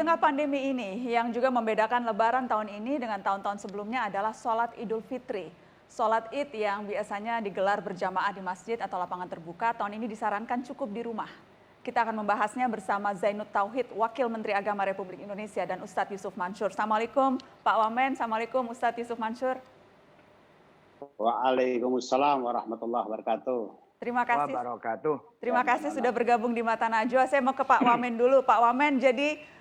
tengah pandemi ini, yang juga membedakan Lebaran tahun ini dengan tahun-tahun sebelumnya adalah sholat Idul Fitri. Sholat Id yang biasanya digelar berjamaah di masjid atau lapangan terbuka, tahun ini disarankan cukup di rumah. Kita akan membahasnya bersama Zainud Tauhid, Wakil Menteri Agama Republik Indonesia, dan Ustadz Yusuf Mansur. Assalamualaikum Pak Wamen, Assalamualaikum Ustadz Yusuf Mansur. Waalaikumsalam warahmatullahi wabarakatuh. Terima kasih sudah bergabung di Mata Najwa. Saya mau ke Pak Wamen dulu. Pak Wamen, jadi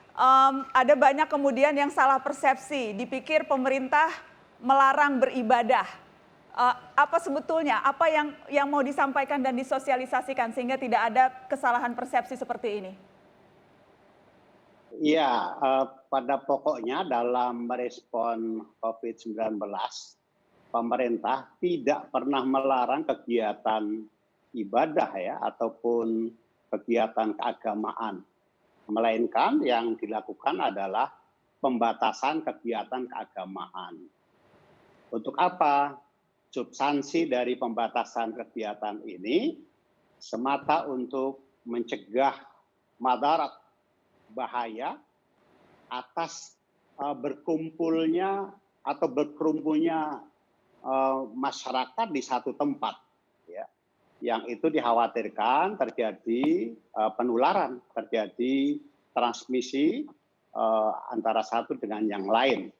ada banyak kemudian yang salah persepsi, dipikir pemerintah melarang beribadah. Apa sebetulnya, apa yang mau disampaikan dan disosialisasikan sehingga tidak ada kesalahan persepsi seperti ini? Iya, pada pokoknya dalam merespon COVID-19, pemerintah tidak pernah melarang kegiatan ibadah ya ataupun kegiatan keagamaan. Melainkan yang dilakukan adalah pembatasan kegiatan keagamaan. Untuk apa? Substansi dari pembatasan kegiatan ini semata untuk mencegah madarat bahaya atas berkumpulnya atau berkerumpulnya masyarakat di satu tempat, ya, yang itu dikhawatirkan terjadi penularan, terjadi transmisi antara satu dengan yang lain.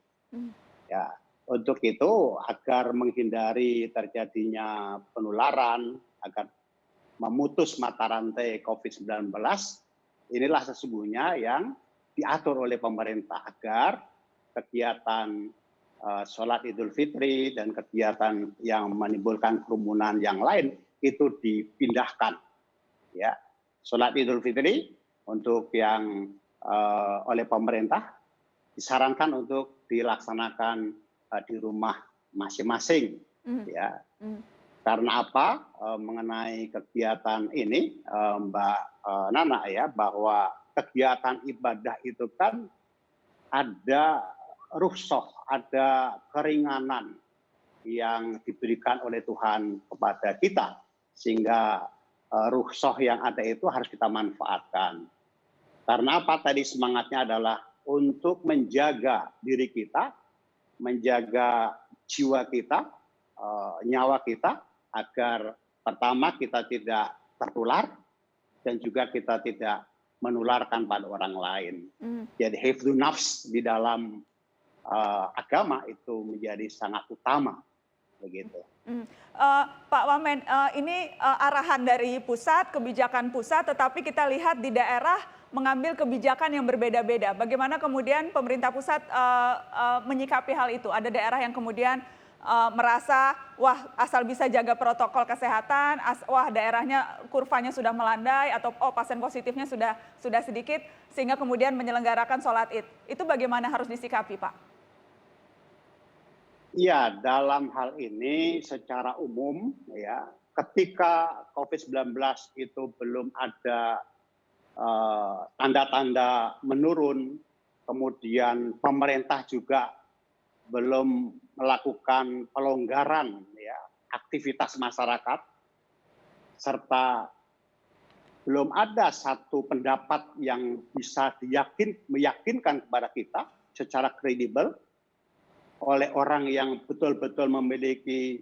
Ya, untuk itu agar menghindari terjadinya penularan, agar memutus mata rantai COVID-19, inilah sesungguhnya yang diatur oleh pemerintah agar kegiatan sholat Idul Fitri dan kegiatan yang menimbulkan kerumunan yang lain itu dipindahkan. Ya, sholat Idul Fitri untuk yang oleh pemerintah disarankan untuk dilaksanakan di rumah masing-masing. Ya, karena apa? Mengenai kegiatan ini, Mbak Nana ya, bahwa kegiatan ibadah itu kan ada rukhsah, ada keringanan yang diberikan oleh Tuhan kepada kita, sehingga rukhsah yang ada itu harus kita manfaatkan. Karena apa? Tadi semangatnya adalah untuk menjaga diri kita, menjaga jiwa kita, nyawa kita, agar pertama kita tidak tertular dan juga kita tidak menularkan pada orang lain. Jadi hifdzun nafs di dalam agama itu menjadi sangat utama, begitu. Pak Wamen, ini arahan dari pusat, kebijakan pusat, tetapi kita lihat di daerah mengambil kebijakan yang berbeda-beda. Bagaimana kemudian pemerintah pusat menyikapi hal itu? Ada daerah yang kemudian merasa, wah asal bisa jaga protokol kesehatan, wah daerahnya kurvanya sudah melandai, atau pasien positifnya sudah sedikit, sehingga kemudian menyelenggarakan sholat Id. Itu bagaimana harus disikapi, Pak? Ya, dalam hal ini secara umum ya, ketika COVID-19 itu belum ada tanda-tanda menurun, kemudian pemerintah juga belum melakukan pelonggaran ya, aktivitas masyarakat, serta belum ada satu pendapat yang bisa meyakinkan kepada kita secara kredibel oleh orang yang betul-betul memiliki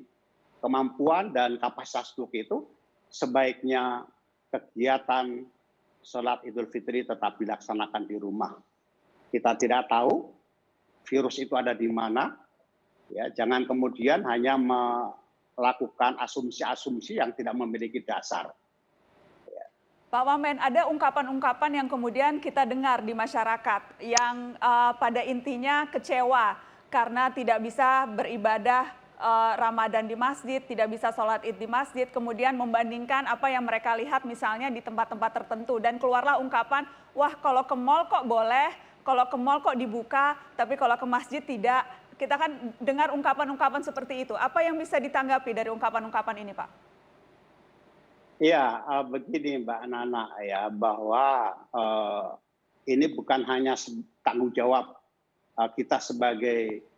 kemampuan dan kapasitas untuk itu, sebaiknya kegiatan sholat Idul Fitri tetap dilaksanakan di rumah. Kita tidak tahu virus itu ada di mana, ya, jangan kemudian hanya melakukan asumsi-asumsi yang tidak memiliki dasar. Pak Wamen, ada ungkapan-ungkapan yang kemudian kita dengar di masyarakat yang pada intinya kecewa karena tidak bisa beribadah Ramadan di masjid, tidak bisa sholat Id di masjid, kemudian membandingkan apa yang mereka lihat misalnya di tempat-tempat tertentu, dan keluarlah ungkapan, wah kalau ke mall kok boleh, kalau ke mall kok dibuka, tapi kalau ke masjid tidak. Kita kan dengar ungkapan-ungkapan seperti itu. Apa yang bisa ditanggapi dari ungkapan-ungkapan ini, Pak? Ya, begini Mbak Nana ya, bahwa ini bukan hanya tanggung jawab kita sebagai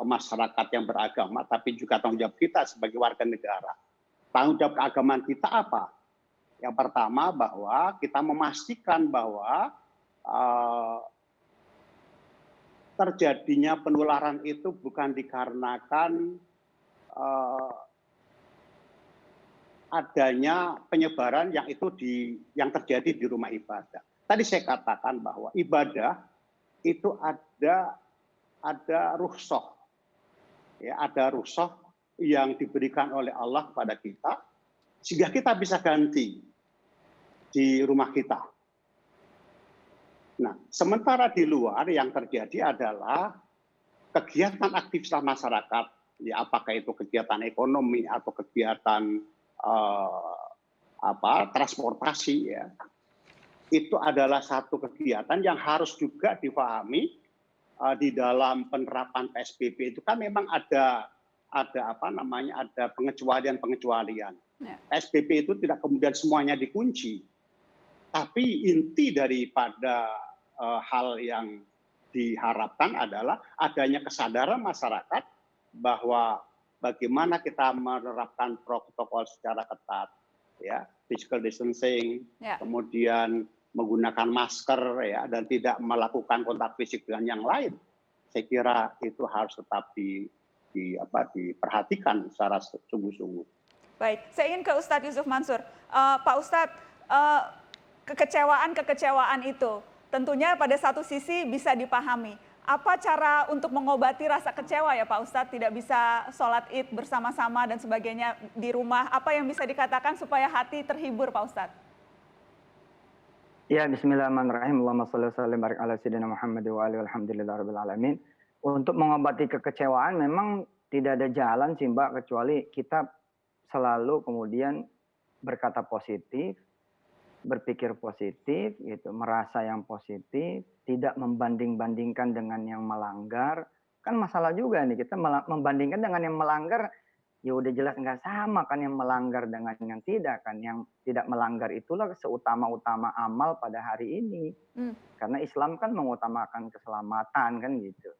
masyarakat yang beragama, tapi juga tanggung jawab kita sebagai warga negara. Tanggung jawab keagamaan kita apa? Yang pertama bahwa kita memastikan bahwa eh, terjadinya penularan itu bukan dikarenakan eh, adanya penyebaran yang terjadi di rumah ibadah. Tadi saya katakan bahwa ibadah itu ada rukhsah, ya, ada rukhsah yang diberikan oleh Allah kepada kita sehingga kita bisa ganti di rumah kita. Nah, sementara di luar yang terjadi adalah kegiatan aktivitas masyarakat, ya, apakah itu kegiatan ekonomi atau kegiatan transportasi, ya, itu adalah satu kegiatan yang harus juga dipahami di dalam penerapan PSBB itu kan memang ada pengecualian. Ya. PSBB itu tidak kemudian semuanya dikunci, tapi inti daripada hal yang diharapkan adalah adanya kesadaran masyarakat bahwa bagaimana kita menerapkan protokol secara ketat, ya, physical distancing, Ya. kemudian menggunakan masker, ya, dan tidak melakukan kontak fisik dengan yang lain. Saya kira itu harus tetap diperhatikan secara sungguh-sungguh. Baik, saya ingin ke Ustadz Yusuf Mansur. Pak Ustadz, kekecewaan itu tentunya pada satu sisi bisa dipahami. Apa cara untuk mengobati rasa kecewa ya Pak Ustadz, tidak bisa sholat Id bersama-sama dan sebagainya di rumah? Apa yang bisa dikatakan supaya hati terhibur Pak Ustadz? Ya, bismillahirrahmanirrahim. Allahumma shalli wa sallim barik ala sayyidina Muhammad wa alihi walhamdulillahirabbil alamin. Untuk mengobati kekecewaan memang tidak ada jalan sih Mbak, kecuali kita selalu kemudian berkata positif, berpikir positif, gitu, merasa yang positif, tidak membanding-bandingkan dengan yang melanggar. Kan masalah juga nih, kita membandingkan dengan yang melanggar, ya udah jelas nggak sama kan yang melanggar dengan yang tidak kan. Yang tidak melanggar itulah seutama-utama amal pada hari ini. Karena Islam kan mengutamakan keselamatan kan gitu.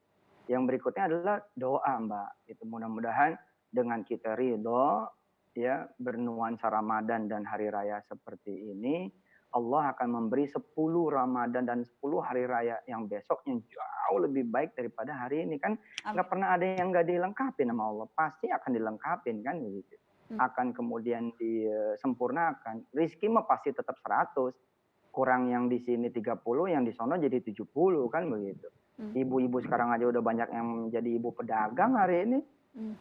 Yang berikutnya adalah doa Mbak. Itu mudah-mudahan dengan kita ridho, ya, bernuansa Ramadan dan hari raya seperti ini, Allah akan memberi 10 Ramadan dan 10 hari raya yang besoknya jauh lebih baik daripada hari ini kan. Nggak pernah ada yang nggak dilengkapi sama Allah, pasti akan dilengkapin kan begitu. Akan kemudian disempurnakan. Rizki mah pasti tetap 100, kurang yang di sini 30, yang di sono jadi 70 kan begitu. Ibu-ibu sekarang aja udah banyak yang jadi ibu pedagang hari ini.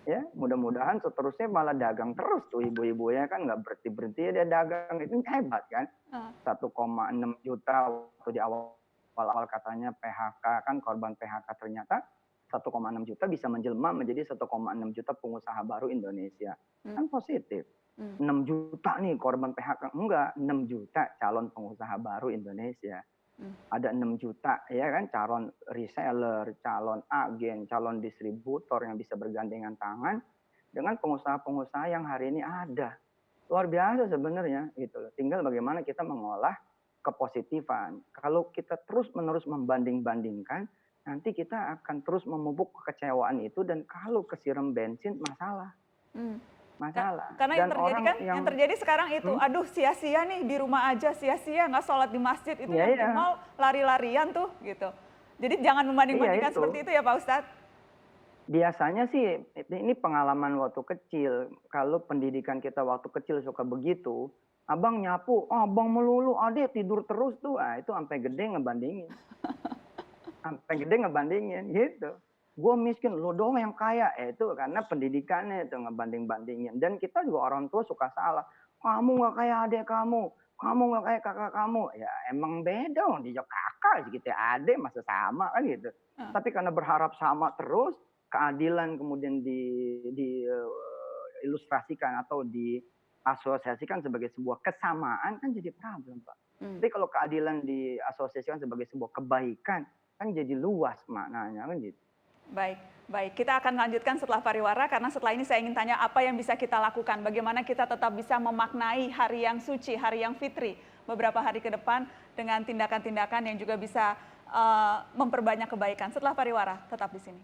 Ya, mudah-mudahan seterusnya malah dagang terus tuh ibu-ibu ya kan, nggak berhenti-berhenti ya dia dagang, itu hebat kan. 1,6 juta waktu di awal katanya PHK kan, korban PHK, ternyata 1,6 juta bisa menjelma menjadi 1,6 juta pengusaha baru Indonesia. Kan positif. 6 juta nih korban PHK, enggak, 6 juta calon pengusaha baru Indonesia. Ada 6 juta ya kan, calon reseller, calon agen, calon distributor yang bisa bergandengan tangan dengan pengusaha-pengusaha yang hari ini ada. Luar biasa sebenarnya gitu. Tinggal bagaimana kita mengolah kepositifan. Kalau kita terus-menerus membanding-bandingkan, nanti kita akan terus memupuk kekecewaan itu, dan kalau kesiram bensin masalah. Masalah. Karena Dan yang terjadi sekarang itu, aduh sia-sia nih di rumah aja, sia-sia nggak sholat di masjid, itu yang di mall lari-larian tuh gitu. Jadi jangan membanding-bandingkan seperti itu ya Pak Ustadz. Biasanya sih ini pengalaman waktu kecil. Kalau pendidikan kita waktu kecil suka begitu, abang nyapu, abang melulu, adek tidur terus tuh, itu sampai gede ngebandingin. Sampai gede ngebandingin gitu. Gue miskin, lo doang yang kaya. Itu karena pendidikannya itu ngebanding-bandingin. Dan kita juga orang tua suka salah. Kamu nggak kayak adik kamu nggak kayak kakak kamu. Ya emang beda, dia kakak gitu, adik masa sama kan gitu. Tapi karena berharap sama terus, keadilan kemudian diilustrasikan atau diasosiasikan sebagai sebuah kesamaan, kan jadi problem Pak. Tapi kalau keadilan diasosiasikan sebagai sebuah kebaikan, kan jadi luas maknanya kan gitu. Baik. Kita akan lanjutkan setelah pariwara, karena setelah ini saya ingin tanya apa yang bisa kita lakukan. Bagaimana kita tetap bisa memaknai hari yang suci, hari yang fitri beberapa hari ke depan dengan tindakan-tindakan yang juga bisa memperbanyak kebaikan. Setelah pariwara, tetap di sini.